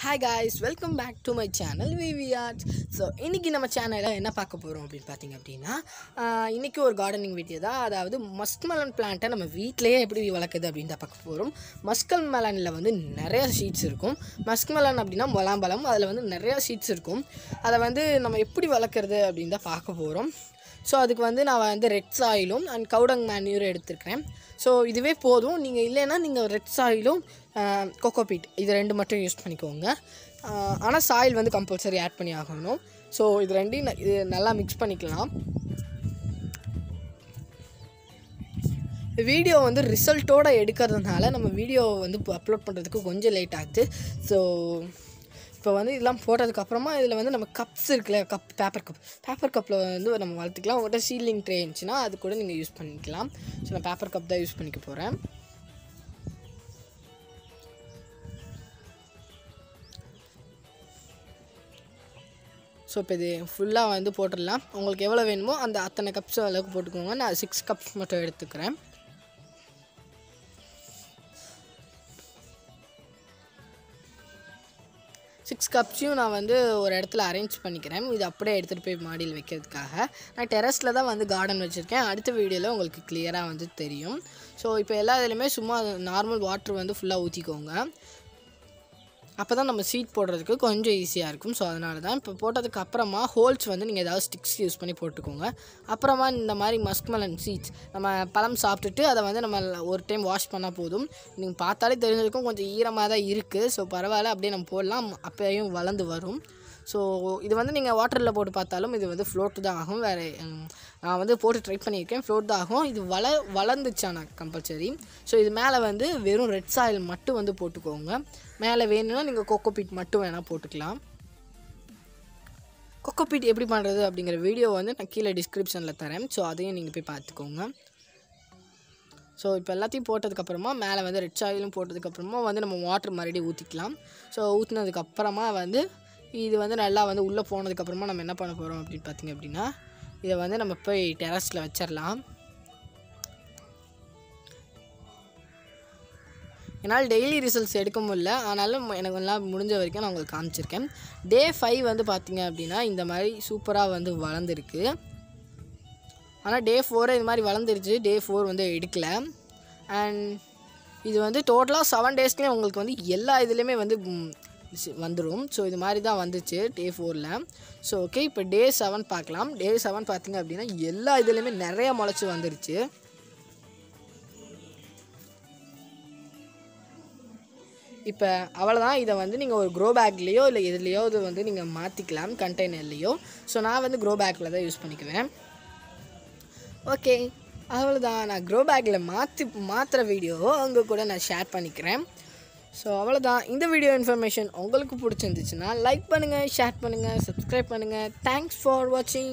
Hi guys, welcome back to my channel VVR. So இன்னைக்கு நம்ம சேனல்ல என்ன பார்க்க போறோம் அப்படினு பாத்தீங்க அப்படினா இன்னைக்கு ஒரு கார்டனிங் வீடியோ தான். அதாவது மஸ்க்மெலன் பிளான்ட்டை நம்ம வீட்லயே எப்படி வளர்க்குது அப்படினு தான் பார்க்க போறோம். மஸ்க்மெலன்ல வந்து நிறைய சீட்ஸ் இருக்கும். மஸ்க்மெலன் அப்படினா முலாம்பழம், அதுல வந்து நிறைய சீட்ஸ் இருக்கும். அதை வந்து நம்ம எப்படி வளர்க்கிறது அப்படினு தான் பார்க்க போறோம். ஸோ அதுக்கு வந்து நான் வந்து ரெட் சாயிலும் அண்ட் கவுடங் மேன்யூர் எடுத்துருக்கிறேன். ஸோ இதுவே போதும். நீங்கள் இல்லைன்னா நீங்கள் ரெட் சாயிலும் கோகோ பீட் இது ரெண்டு மட்டும் யூஸ் பண்ணிக்கோங்க. ஆனால் சாயில் வந்து கம்பல்சரி ஆட் பண்ணி ஆகணும். ஸோ இது ரெண்டையும் இது நல்லா மிக்ஸ் பண்ணிக்கலாம். வீடியோ வந்து ரிசல்ட்டோடு எடுக்கிறதுனால நம்ம வீடியோ வந்து அப்லோட் பண்ணுறதுக்கு கொஞ்சம் லேட் ஆகுது. ஸோ இப்போ வந்து இதெல்லாம் போட்டதுக்கப்புறமா இதில் வந்து நம்ம கப்ஸ் இருக்குல்ல, பேப்பர் கப்பில் வந்து நம்ம வளர்த்துக்கலாம். உங்கள்கிட்ட சீலிங் ட்ரே இருந்துச்சுன்னா அது கூட நீங்கள் யூஸ் பண்ணிக்கலாம். ஸோ நான் பேப்பர் கப் தான் யூஸ் பண்ணிக்க போகிறேன். ஸோ இப்போ இது ஃபுல்லாக வந்து போட்டுடலாம். உங்களுக்கு எவ்வளோ வேணுமோ அந்த அத்தனை கப்ஸ் அளவுக்கு போட்டுக்கோங்க. நான் 6 கப்ஸ் மட்டும் எடுத்துக்கிறேன். சிக்ஸ் கப்ஸையும் நான் வந்து ஒரு இடத்துல அரேஞ்ச் பண்ணிக்கிறேன். இது அப்படியே எடுத்துகிட்டு போய் மாடியில் வைக்கிறதுக்காக. நான் டெரஸில் தான் வந்து கார்டன் வச்சுருக்கேன். அடுத்த வீடியோவில் உங்களுக்கு கிளியராக வந்து தெரியும். ஸோ இப்போ எல்லா இதுலேயுமே சும்மா நார்மல் வாட்ரு வந்து ஃபுல்லாக ஊற்றிக்கோங்க. அப்போ தான் நம்ம சீட் போடுறதுக்கு கொஞ்சம் ஈஸியாக இருக்கும். ஸோ அதனால தான் இப்போ போட்டதுக்கு அப்புறமா ஹோல்ஸ் வந்து நீங்கள் ஏதாவது ஸ்டிக்ஸ் யூஸ் பண்ணி போட்டுக்கோங்க. அப்புறமா இந்த மாதிரி மஸ்க்மெலன் சீட்ஸ் நம்ம பழம் சாப்பிட்டுட்டு அதை வந்து நம்ம ஒரு டைம் வாஷ் பண்ணால் போதும். நீங்கள் பார்த்தாலே தெரிஞ்சிருக்கும் கொஞ்சம் ஈரமாக தான் இருக்குது. ஸோ பரவாயில்ல, அப்படியே நம்ம போடலாம், அப்போயும் வளர்ந்து வரும். ஸோ இது வந்து நீங்கள் வாட்டரில் போட்டு பார்த்தாலும் இது வந்து ஃப்ளோட்டு தான் ஆகும். வேறு நான் வந்து போட்டு ட்ரை பண்ணியிருக்கேன், ஃப்ளோட் தான் ஆகும். இது வளர்ந்துச்சா நான் கம்பல்சரி. ஸோ இது மேலே வந்து வெறும் ரெட் சாயில் மட்டும் வந்து போட்டுக்கோங்க. மேலே வேணும்னா நீங்கள் கோகோ பீட் மட்டும் வேணால் போட்டுக்கலாம். கோகோ பீட் எப்படி பண்ணுறது அப்படிங்கிற வீடியோ வந்து நான் கீழே டிஸ்கிரிப்ஷனில் தரேன். ஸோ அதையும் நீங்கள் போய் பார்த்துக்கோங்க. ஸோ இப்போ எல்லாத்தையும் போட்டதுக்கப்புறமா மேலே வந்து ரெட் சாயிலும் போட்டதுக்கப்புறமா வந்து நம்ம வாட்டர் மறுபடியும் ஊற்றிக்கலாம். ஸோ ஊற்றினதுக்கப்புறமா வந்து இது வந்து நல்லா வந்து உள்ளே போனதுக்கப்புறமா நம்ம என்ன பண்ண போகிறோம் அப்படின்னு பார்த்திங்க அப்படின்னா இதை வந்து நம்ம போய் டெரஸில் வச்சிடலாம். என்னால் டெய்லி ரிசல்ட்ஸ் எடுக்க முடியல, ஆனாலும் எனக்கு எல்லாம் முடிஞ்ச வரைக்கும் நான் உங்களுக்கு காமிச்சிருக்கேன். டே 5 வந்து பார்த்திங்க அப்படின்னா இந்த மாதிரி சூப்பராக வந்து வளர்ந்துருக்கு. ஆனால் டே 4 இது மாதிரி வளர்ந்துருச்சு. டே 4 வந்து எடுக்கலை. அண்ட் இது வந்து டோட்டலாக 7 டேஸ்லேயே உங்களுக்கு வந்து எல்லா இதுலேயுமே வந்து வந்துடும். ஸோ இது மாதிரி தான் வந்துச்சு டே 4ல். ஸோ ஓகே, இப்போ டே 7 பார்க்கலாம். டே 7 பார்த்திங்க அப்படின்னா எல்லா இதுலேயுமே நிறைய முளைச்சி வந்துருச்சு. இப்போ அவ்வளோதான். இதை வந்து நீங்கள் ஒரு க்ரோ பேக்லேயோ இல்லை எதுலேயோ இது வந்து நீங்கள் மாற்றிக்கலாம், கண்டெய்னர்லேயோ. ஸோ நான் வந்து க்ரோ பேக்கில் தான் யூஸ் பண்ணிக்குவேன். ஓகே, அவ்வளோதான். நான் க்ரோ பேக்கில் மாற்றுற வீடியோ உங்கள் கூட நான் ஷேர் பண்ணிக்கிறேன். ஸோ அவ்வளோதான். இந்த வீடியோ இன்ஃபர்மேஷன் உங்களுக்கு பிடிச்சிருந்துச்சுன்னா லைக் பண்ணுங்கள், ஷேர் பண்ணுங்கள், சப்ஸ்கிரைப் பண்ணுங்கள். தேங்க்ஸ் ஃபார் வாட்சிங்.